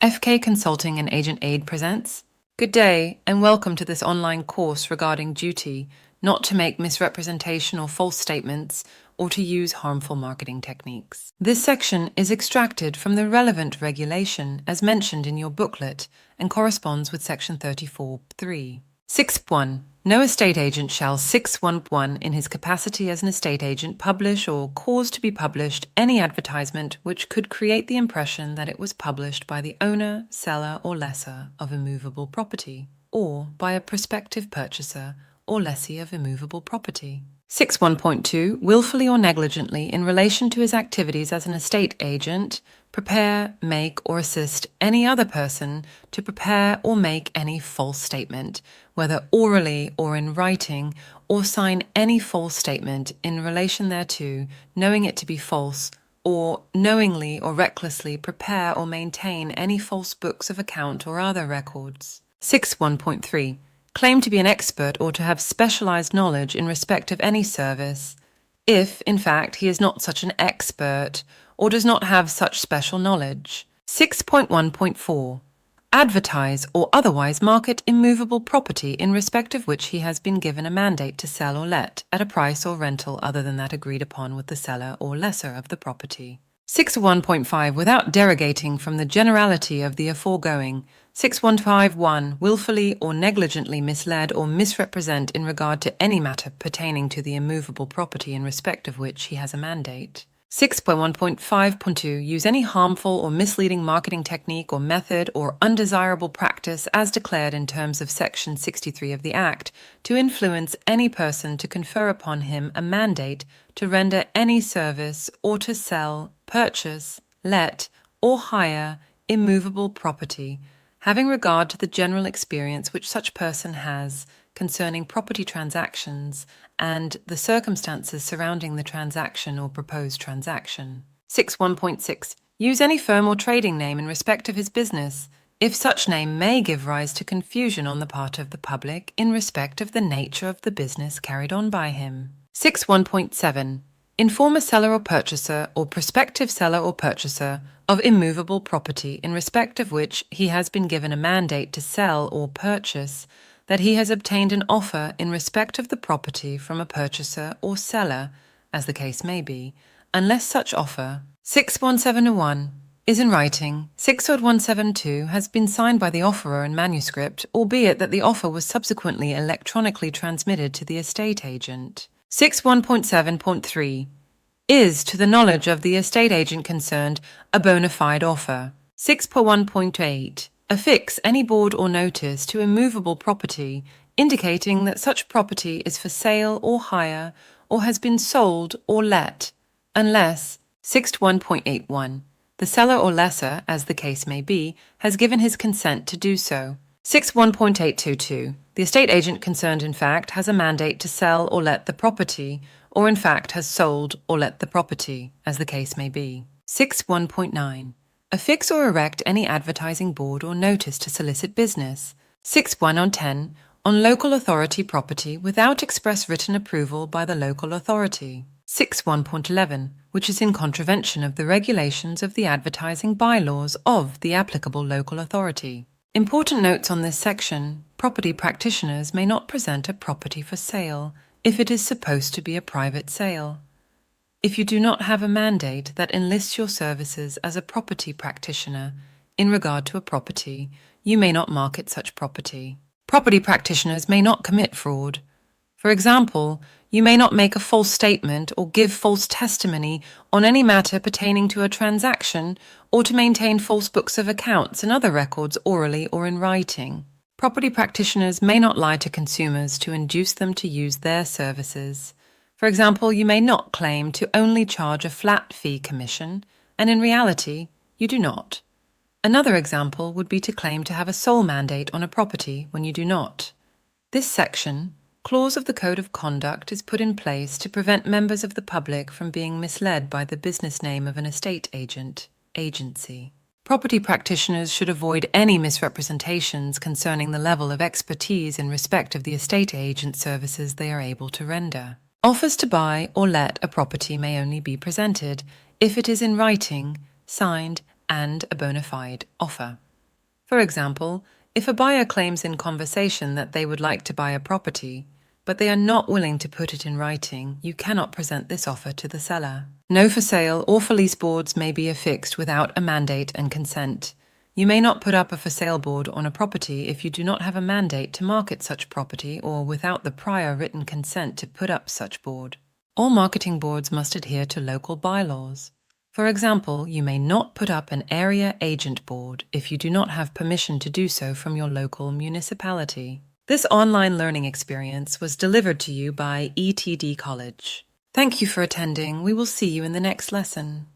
FK Consulting and Agent Aid presents. Good day and welcome to this online course regarding duty not to make misrepresentation or false statements or to use harmful marketing techniques. This section is extracted from the relevant regulation as mentioned in your booklet and corresponds with section 34(3). 6.1. No estate agent shall 6.1 in his capacity as an estate agent publish or cause to be published any advertisement which could create the impression that it was published by the owner, seller or lessor of immovable property or by a prospective purchaser or lessee of immovable property. 6.1.2. Willfully or negligently in relation to his activities as an estate agent, prepare, make, or assist any other person to prepare or make any false statement, whether orally or in writing, or sign any false statement in relation thereto, knowing it to be false, or knowingly or recklessly prepare or maintain any false books of account or other records. 6.1.3. Claim to be an expert or to have specialized knowledge in respect of any service, if, in fact, he is not such an expert or does not have such special knowledge. 6.1.4. Advertise or otherwise market immovable property in respect of which he has been given a mandate to sell or let at a price or rental other than that agreed upon with the seller or lessor of the property. 6.1.5. Without derogating from the generality of the aforegoing. 6.1.5.1. Willfully or negligently misled or misrepresent in regard to any matter pertaining to the immovable property in respect of which he has a mandate. 6.1.5.2. Use any harmful or misleading marketing technique or method or undesirable practice as declared in terms of Section 63 of the Act to influence any person to confer upon him a mandate to render any service or to sell, purchase, let, or hire immovable property, having regard to the general experience which such person has concerning property transactions and the circumstances surrounding the transaction or proposed transaction. 6.1.6. Use any firm or trading name in respect of his business, if such name may give rise to confusion on the part of the public in respect of the nature of the business carried on by him. 6.1.7. Inform a seller or purchaser or prospective seller or purchaser of immovable property in respect of which he has been given a mandate to sell or purchase that he has obtained an offer in respect of the property from a purchaser or seller, as the case may be, unless such offer. 6.1.7.1 is in writing. 6.1.7.2 has been signed by the offerer in manuscript, albeit that the offer was subsequently electronically transmitted to the estate agent. 6.1.7.3 is, to the knowledge of the estate agent concerned, a bona fide offer. 6.1.8 affix any board or notice to immovable property indicating that such property is for sale or hire or has been sold or let, unless 6.1.81 the seller or lessor, as the case may be, has given his consent to do so. 6.1.822 the estate agent concerned in fact has a mandate to sell or let the property, or in fact has sold or let the property, as the case may be. 6.1.9 affix or erect any advertising board or notice to solicit business. 6.1.10 on local authority property without express written approval by the local authority. 6.1.11 which is in contravention of the regulations of the advertising bylaws of the applicable local authority. Important notes on this section. Property practitioners may not present a property for sale if it is supposed to be a private sale. If you do not have a mandate that enlists your services as a property practitioner in regard to a property, you may not market such property. Property practitioners may not commit fraud. For example, you may not make a false statement or give false testimony on any matter pertaining to a transaction or to maintain false books of accounts and other records orally or in writing. Property practitioners may not lie to consumers to induce them to use their services. For example, you may not claim to only charge a flat fee commission, and in reality, you do not. Another example would be to claim to have a sole mandate on a property when you do not. This section, clause of the Code of Conduct, is put in place to prevent members of the public from being misled by the business name of an estate agent, agency. Property practitioners should avoid any misrepresentations concerning the level of expertise in respect of the estate agent services they are able to render. Offers to buy or let a property may only be presented if it is in writing, signed, and a bona fide offer. For example, if a buyer claims in conversation that they would like to buy a property, but they are not willing to put it in writing, you cannot present this offer to the seller. No for sale or for lease boards may be affixed without a mandate and consent. You may not put up a for sale board on a property if you do not have a mandate to market such property or without the prior written consent to put up such board. All marketing boards must adhere to local bylaws. For example, you may not put up an area agent board if you do not have permission to do so from your local municipality. This online learning experience was delivered to you by ETD College. Thank you for attending. We will see you in the next lesson.